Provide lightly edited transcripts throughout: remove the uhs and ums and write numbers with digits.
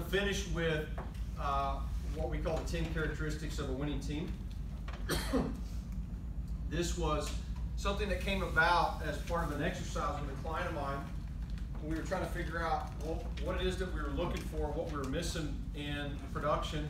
finish with what we call the 10 characteristics of a winning team. This was something that came about as part of an exercise with a client of mine. We were trying to figure out what it is that we were looking for, what we were missing in production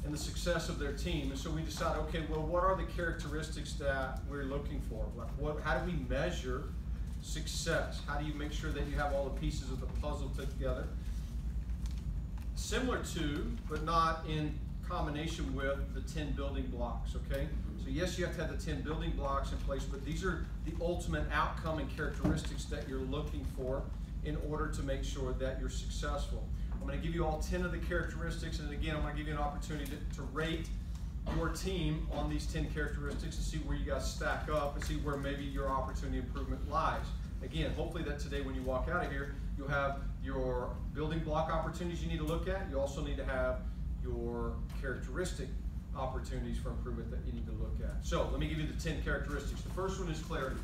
and the success of their team. And so we decided, okay, well, what are the characteristics that we're looking for? Like how do we measure success? How do you make sure that you have all the pieces of the puzzle put together? Similar to, but not in combination with, the 10 building blocks, okay? So yes, you have to have the 10 building blocks in place, but these are the ultimate outcome and characteristics that you're looking for in order to make sure that you're successful. I'm going to give you all 10 of the characteristics, and again, I'm going to give you an opportunity to rate your team on these 10 characteristics and see where you guys stack up and see where maybe your opportunity improvement lies. Again, hopefully that today when you walk out of here, you'll have your building block opportunities you need to look at. You also need to have your characteristic opportunities for improvement that you need to look at. So let me give you the 10 characteristics. The first one is clarity.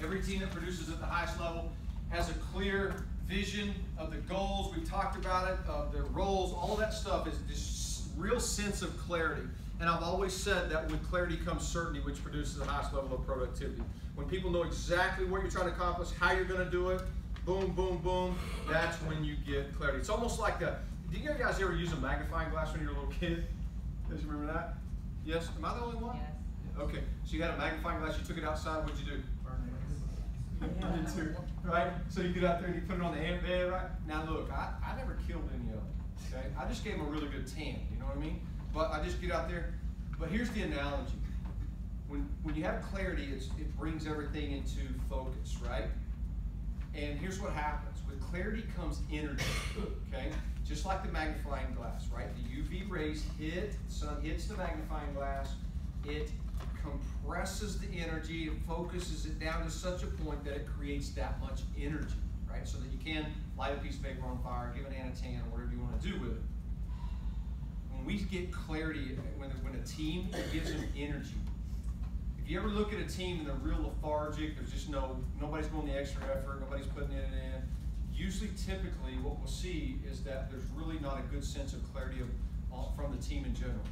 Every team that produces at the highest level has a clear vision of the goals. We've talked about it, of their roles. All of that stuff is this real sense of clarity. And I've always said that with clarity comes certainty, which produces the highest level of productivity. When people know exactly what you're trying to accomplish, how you're going to do it, boom, boom, boom, that's when you get clarity. It's almost like do you guys ever use a magnifying glass when you were a little kid? You guys remember that? Yes? Am I the only one? Yes. Okay. So you had a magnifying glass, you took it outside, what'd you do? Burn it too, right? So you get out there and you put it on the ant bed, right? Now look, I never killed any of them, okay? I just gave them a really good tan, you know what I mean? But I just get out there. But here's the analogy. When you have clarity, it brings everything into focus, right? And here's what happens. With clarity comes energy, okay? Just like the magnifying glass, right? The UV rays the sun hits the magnifying glass, it compresses the energy, it focuses it down to such a point that it creates that much energy, right? So that you can light a piece of paper on fire, give an ant a tan, whatever you want to do with it. When we get clarity, when a team, it gives them energy. If you ever look at a team and they're real lethargic, there's just nobody's going the extra effort, nobody's putting it in, usually, typically, what we'll see is that there's really not a good sense of clarity from the team in general.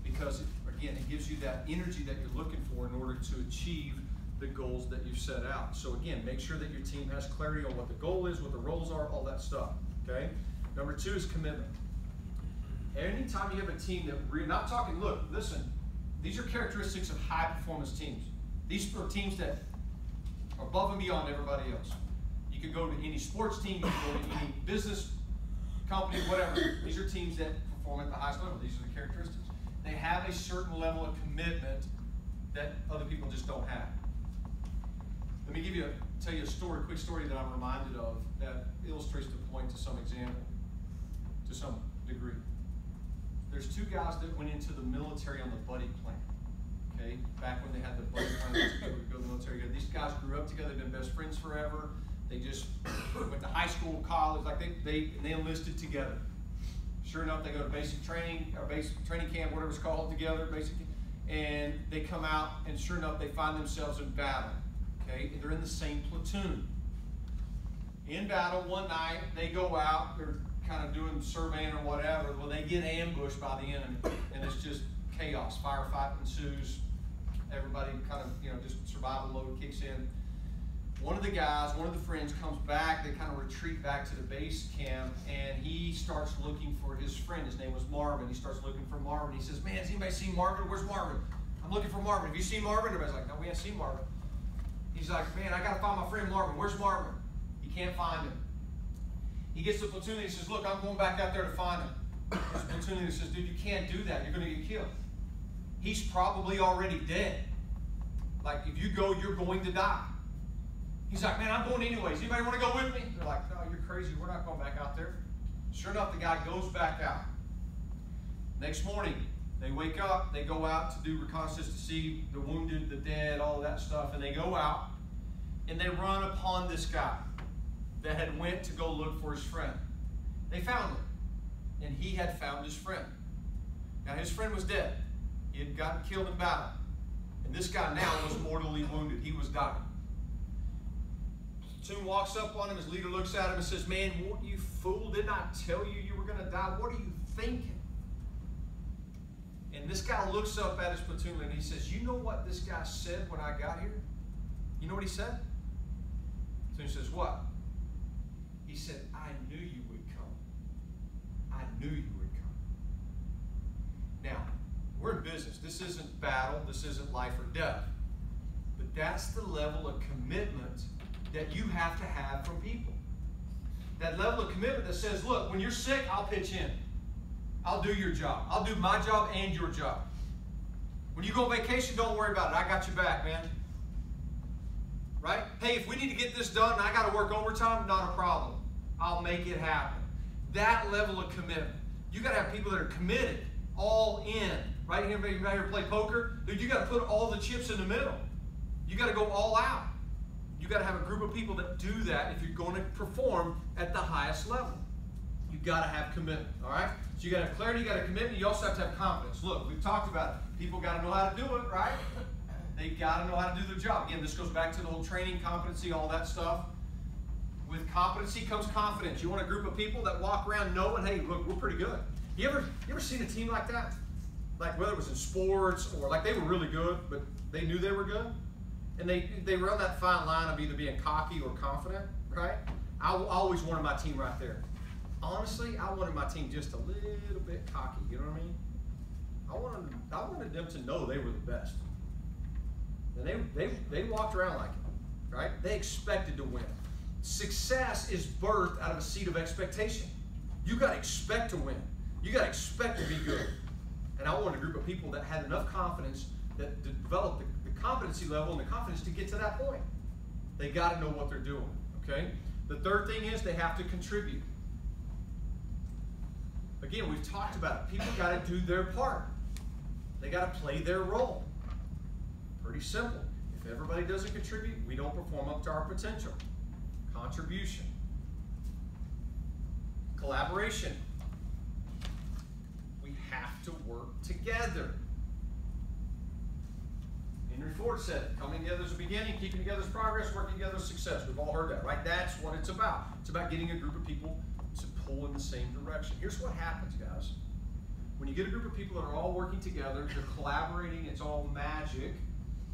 Because, again, it gives you that energy that you're looking for in order to achieve the goals that you've set out. So, again, make sure that your team has clarity on what the goal is, what the roles are, all that stuff, okay? Number 2 is commitment. Anytime you have a team that we're not talking, look, listen, these are characteristics of high-performance teams. These are teams that are above and beyond everybody else. You could go to any sports team, you could go to any business company, whatever. These are teams that perform at the highest level. These are the characteristics. They have a certain level of commitment that other people just don't have. Let me tell you a quick story that I'm reminded of that illustrates the point to some example, to some degree. There's 2 guys that went into the military on the buddy plan. Okay, back when they had the buddy plan to go to the military. These guys grew up together, they've been best friends forever. They just went to high school, college, like they enlisted together. Sure enough, they go to basic training, or basic training camp, whatever it's called, together, basically. And they come out, and sure enough, they find themselves in battle. Okay, and they're in the same platoon. In battle one night, they go out, they're kind of doing surveying or whatever. Well, they get ambushed by the enemy, and it's just chaos. Firefight ensues. Everybody kind of, just survival mode kicks in. One of the friends comes back, they kind of retreat back to the base camp, and he starts looking for his friend. His name was Marvin. He starts looking for Marvin. He says, man, has anybody seen Marvin? Where's Marvin? I'm looking for Marvin. Have you seen Marvin? Everybody's like, no, we haven't seen Marvin. He's like, man, I got to find my friend Marvin. Where's Marvin? He can't find him. He gets to the platoon and he says, look, I'm going back out there to find him. His platoon leader says, dude, you can't do that. You're going to get killed. He's probably already dead. Like, if you go, you're going to die. He's like, man, I'm going anyways. Anybody want to go with me? They're like, no, you're crazy. We're not going back out there. Sure enough, the guy goes back out. Next morning, they wake up. They go out to do reconnaissance to see the wounded, the dead, all that stuff. And they go out, and they run upon this guy that had went to go look for his friend. They found him, and he had found his friend. Now, his friend was dead. He had gotten killed in battle. And this guy now was mortally wounded. He was dying. Platoon walks up on him. His leader looks at him and says, man, what, you fool, didn't I tell you you were going to die? What are you thinking? And this guy looks up at his platoon leader and he says, you know what this guy said when I got here? You know what he said? So he says, what? He said, I knew you would come. I knew you would come. Now, we're in business. This isn't battle. This isn't life or death. But that's the level of commitment that you have to have from people. That level of commitment that says, look, when you're sick, I'll pitch in. I'll do your job. I'll do my job and your job. When you go on vacation, don't worry about it. I got your back, man. Right? Hey, if we need to get this done and I got to work overtime, not a problem. I'll make it happen. That level of commitment. You got to have people that are committed, all in. Right? Anybody here play poker? Dude, you got to put all the chips in the middle. You got to go all out. You got to have a group of people that do that if you're going to perform at the highest level. You got to have commitment. All right? So you got to have clarity, you got to have commitment, you also have to have confidence. Look, we've talked about it. People got to know how to do it, right? They got to know how to do their job. Again, this goes back to the whole training, competency, all that stuff. With competency comes confidence. You want a group of people that walk around knowing, hey, look, we're pretty good. You ever seen a team like that? Like whether it was in sports or like they were really good, but they knew they were good? And they were on that fine line of either being cocky or confident, right? I always wanted my team right there. Honestly, I wanted my team just a little bit cocky, you know what I mean? I wanted them to know they were the best. And they walked around like it, right? They expected to win. Success is birthed out of a seed of expectation. You got to expect to win. You got to expect to be good. And I wanted a group of people that had enough confidence that to develop the competency level and the confidence to get to that point. They got to know what they're doing, okay? The third thing is they have to contribute. Again, we've talked about it. People got to do their part. They got to play their role. Pretty simple. If everybody doesn't contribute, we don't perform up to our potential. Contribution. Collaboration. We have to work together. Henry Ford said it. Coming together is a beginning, keeping together is progress, working together is success. We've all heard that, right? That's what it's about. It's about getting a group of people to pull in the same direction. Here's what happens, guys. When you get a group of people that are all working together, they're collaborating, it's all magic,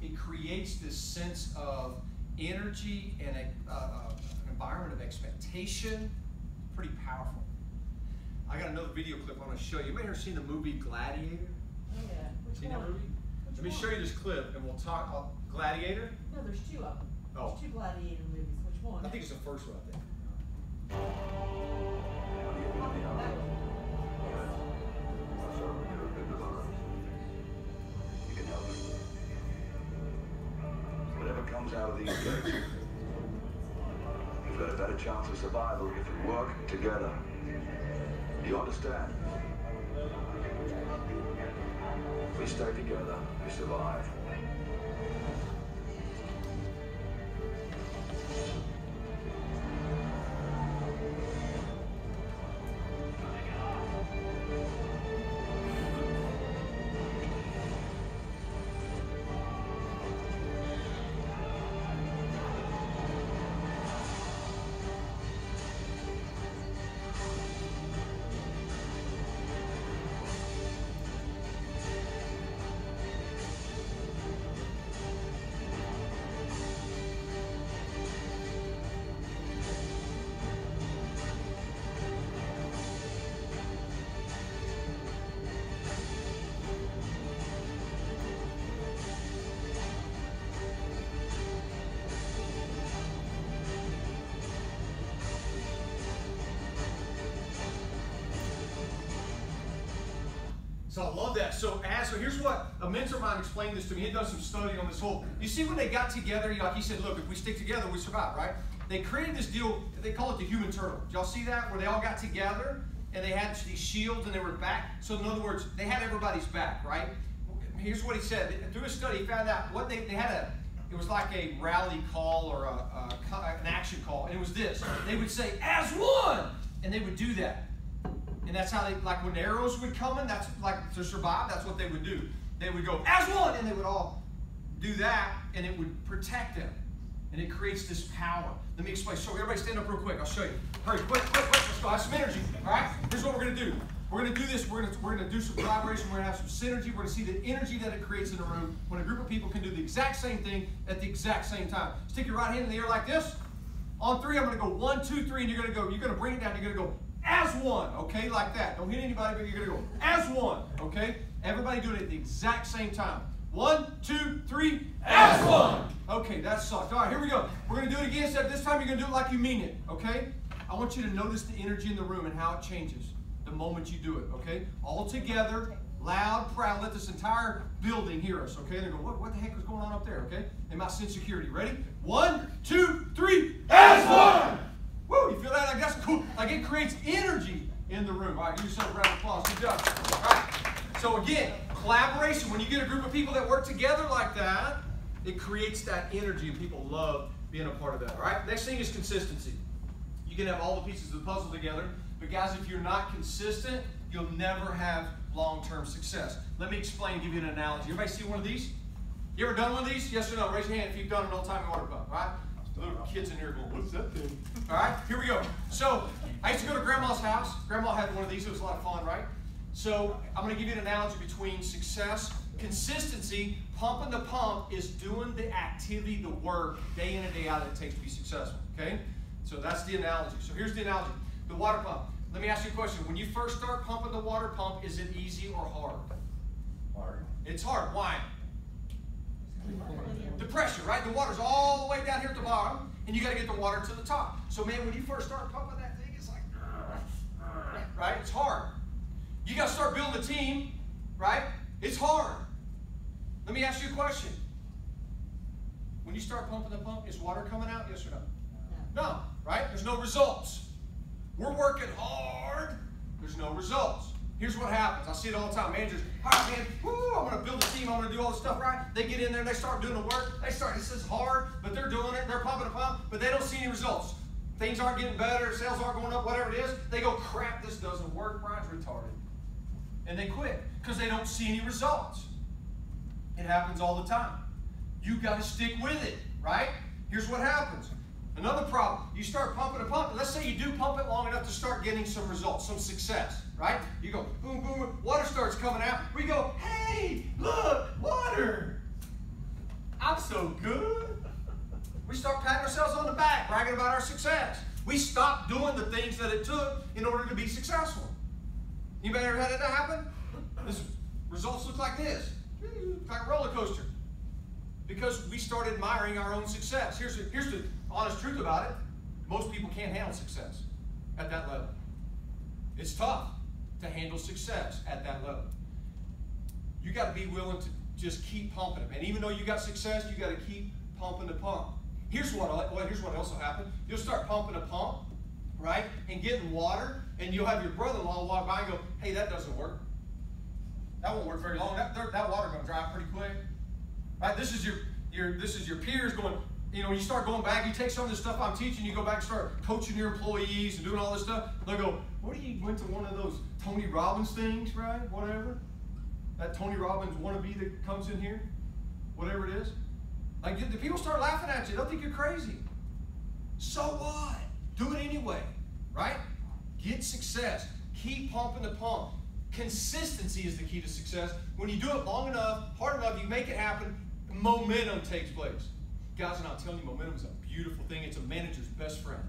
it creates this sense of energy and an environment of expectation. Pretty powerful. I got another video clip I want to show you. You may have seen the movie Gladiator. Oh, yeah. Seen that movie? Let me show you this clip and we'll talk. Gladiator? No, there's two of them. Oh. There's two Gladiator movies. Which one? I think it's the first one, I think. You can help us. Whatever comes out of these gates, we've got a better chance of survival if we work together. Do you understand? If we stay together, we survive. So I love that. So here's what a mentor of mine explained this to me. He'd done some study on this whole. You see, when they got together, like he said, look, if we stick together, we survive, right? They created this deal. They call it the human turtle. Did y'all see that? Where they all got together and they had these shields and they were back. So in other words, they had everybody's back, right? Here's what he said. Through his study, he found out what they had it was like a rally call or an action call, and it was this. They would say, "As one," and they would do that. And that's how they, like when arrows would come in, that's like to survive, that's what they would do. They would go, "As one," and they would all do that, and it would protect them. And it creates this power. Let me explain. So everybody stand up real quick. I'll show you. Hurry, quick. Let's go. Have some energy. All right? Here's what we're going to do. We're going to do this. We're going to do some collaboration. We're going to have some synergy. We're going to see the energy that it creates in the room when a group of people can do the exact same thing at the exact same time. Stick your right hand in the air like this. On 3, I'm going to go 1, 2, 3, and you're going to bring it down. You're going to go as one, okay, like that. Don't hit anybody, but you're going to go as one, okay? Everybody doing it at the exact same time. 1, 2, 3, as one. Okay, that sucked. All right, here we go. We're going to do it again, except this time you're going to do it like you mean it, okay? I want you to notice the energy in the room and how it changes the moment you do it, okay? All together, loud, proud. Let this entire building hear us, okay? They go, what the heck is going on up there, okay? They might sense security. Ready? 1, 2, 3, as one. Woo, you feel that? Like, that's cool. Like, it creates energy in the room. All right, give yourself a round of applause. Good job. All right. So again, collaboration. When you get a group of people that work together like that, it creates that energy, and people love being a part of that. All right. Next thing is consistency. You can have all the pieces of the puzzle together, but guys, if you're not consistent, you'll never have long-term success. Let me explain. Give you an analogy. Everybody see one of these? You ever done one of these? Yes or no? Raise your hand if you've done an old-timey water pump. All right. Little kids in here going, what's that thing? All right, here we go. So I used to go to Grandma's house. Grandma had one of these. It was a lot of fun, right? So I'm going to give you an analogy between success, consistency. Pumping the pump is doing the activity, the work, day in and day out that it takes to be successful, okay? So that's the analogy. So here's the analogy. The water pump. Let me ask you a question. When you first start pumping the water pump, is it easy or hard? Hard. It's hard. Why? The pressure, right? The water's all the way down here at the bottom, and you got to get the water to the top. So, man, when you first start pumping that thing, it's like, right? It's hard. You got to start building a team, right? It's hard. Let me ask you a question. When you start pumping the pump, is water coming out? Yes or no? No, right? There's no results. We're working hard. There's no results. Here's what happens. I see it all the time. Managers, all right, man, woo, I'm going to build a team. I'm going to do all this stuff, right? They get in there, they start doing the work. This is hard, but they're doing it. They're pumping a pump, but they don't see any results. Things aren't getting better. Sales aren't going up, whatever it is. They go, crap, this doesn't work. Brian's retarded. And they quit because they don't see any results. It happens all the time. You've got to stick with it, right? Here's what happens. Another problem, you start pumping a pump. Let's say you do pump it long enough to start getting some results, some success, right? You go, boom, boom, boom, water starts coming out. We go, hey, look, water. I'm so good. We start patting ourselves on the back, bragging about our success. We stop doing the things that it took in order to be successful. Anybody ever had that happen? Results look like this, like a roller coaster. Because we started admiring our own success. Here's the honest truth about it. Most people can't handle success at that level. It's tough to handle success at that level. You got to be willing to just keep pumping it. And even though you got success, you got to keep pumping the pump. Here's what else will happen. You'll start pumping a pump, right, and getting water, and you'll have your brother-in-law walk by and go, hey, that doesn't work. That won't work very long. That water's going to dry up pretty quick. Right? This is your peers going, you know, you start going back, you take some of the stuff I'm teaching, you go back and start coaching your employees and doing all this stuff. They'll go, what, you went to one of those Tony Robbins things, right? Whatever. That Tony Robbins wannabe that comes in here, whatever it is. Like, the people start laughing at you. They'll think you're crazy. So what? Do it anyway, right? Get success. Keep pumping the pump. Consistency is the key to success. When you do it long enough, hard enough, you make it happen, momentum takes place. Guys, and I'm telling you, momentum is a beautiful thing. It's a manager's best friend.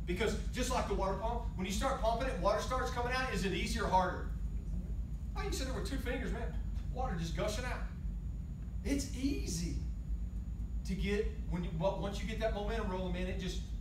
Because just like the water pump, when you start pumping it, water starts coming out, is it easier or harder? Oh, you can sit there with 2 fingers, man. Water just gushing out. It's easy to get, once you get that momentum rolling, man,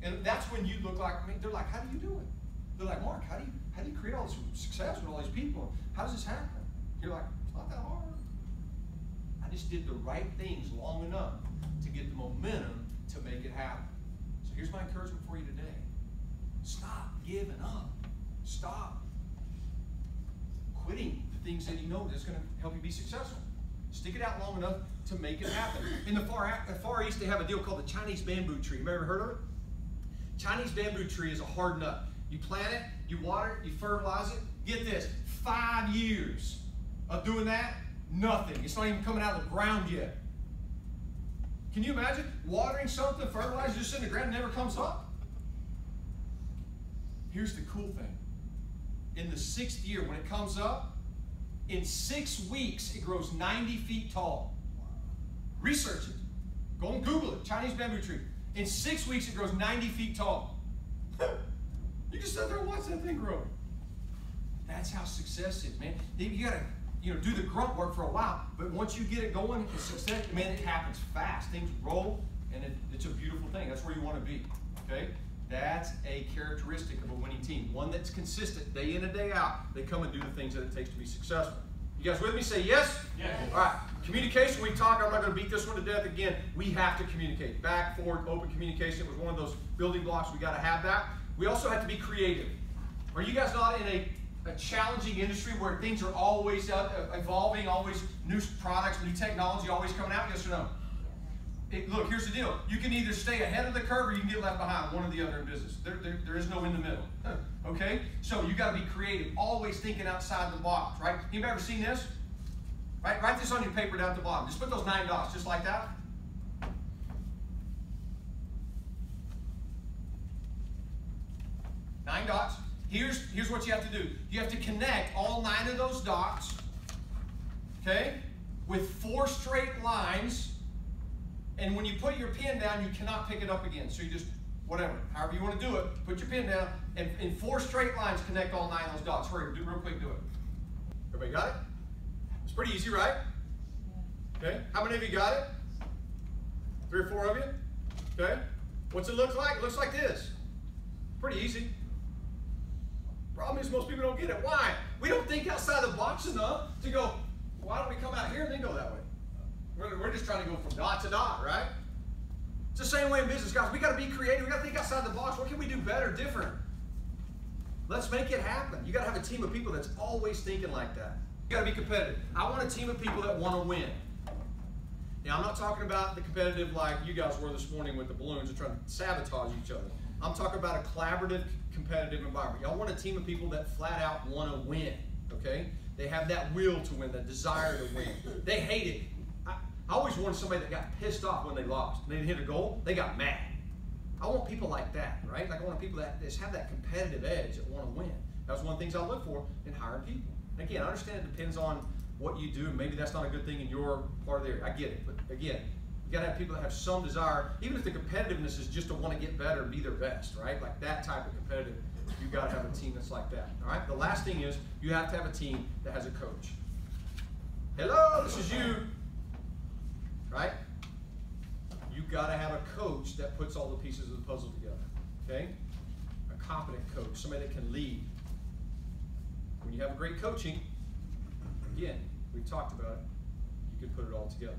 and that's when you look like, I mean, they're like, how do you do it? They're like, Mark, how do you create all this success with all these people? How does this happen? You're like, it's not that hard. I just did the right things long enough to get the momentum to make it happen. So here's my encouragement for you today. Stop giving up. Stop quitting the things that you know that's going to help you be successful. Stick it out long enough to make it happen. In the Far East, they have a deal called the Chinese bamboo tree. You ever heard of it? Chinese bamboo tree is a hard nut. You plant it, you water it, you fertilize it. Get this, 5 years of doing that, nothing. It's not even coming out of the ground yet. Can you imagine watering something, fertilizer just in the ground and never comes up? Here's the cool thing. In the 6th year, when it comes up, in 6 weeks, it grows 90 feet tall. Research it. Go and Google it, Chinese bamboo tree. In 6 weeks, it grows 90 feet tall. You just sit there and watch that thing grow. That's how success is, man. You gotta, do the grunt work for a while, but once you get it going, it's success, man, it happens fast. Things roll, and it's a beautiful thing. That's where you want to be, okay? That's a characteristic of a winning team. One that's consistent, day in and day out. They come and do the things that it takes to be successful. You guys with me? Say yes? Yes. All right. Communication, we talk. I'm not going to beat this one to death again. We have to communicate. Back, forward, open communication was one of those building blocks. We got to have that. We also have to be creative. Are you guys not in a challenging industry where things are always evolving, always new products, new technology always coming out? Yes or no? Look, here's the deal. You can either stay ahead of the curve or you can get left behind, one or the other in business. There is no in the middle. Okay? So you got to be creative, always thinking outside the box, right? You've ever seen this? Right? Write this on your paper down at the bottom. Just put those 9 dots, just like that. 9 dots. Here's what you have to do. You have to connect all 9 of those dots, okay, with 4 straight lines. And when you put your pen down, you cannot pick it up again. So you just, whatever, however you want to do it, put your pen down, and in 4 straight lines, connect all 9 of those dots. Hurry, do it real quick, do it. Everybody got it? It's pretty easy, right? Okay, how many of you got it? 3 or 4 of you? Okay, what's it look like? It looks like this. Pretty easy. Problem is most people don't get it. Why? We don't think outside the box enough to go, why don't we come out here and then go that way? We're just trying to go from dot to dot, right? It's the same way in business, guys. We got to be creative. We got to think outside the box. What can we do better, different? Let's make it happen. You got to have a team of people that's always thinking like that. You got to be competitive. I want a team of people that want to win. Now, I'm not talking about the competitive like you guys were this morning with the balloons and trying to sabotage each other. I'm talking about a collaborative, competitive environment. Y'all want a team of people that flat out want to win, okay? They have that will to win, that desire to win. They hate it. I always wanted somebody that got pissed off when they lost. They didn't hit a goal, they got mad. I want people like that, right? Like I want people that just have that competitive edge, that want to win. That's one of the things I look for in hiring people. And again, I understand it depends on what you do, and maybe that's not a good thing in your part of the area. I get it, but again, you gotta have people that have some desire, even if the competitiveness is just to want to get better and be their best, right? Like that type of competitive, you gotta have a team that's like that, all right? The last thing is, you have to have a team that has a coach. Hello, this is you. Right? You've got to have a coach that puts all the pieces of the puzzle together. Okay? A competent coach, somebody that can lead. When you have great coaching, again, we've talked about it, you can put it all together.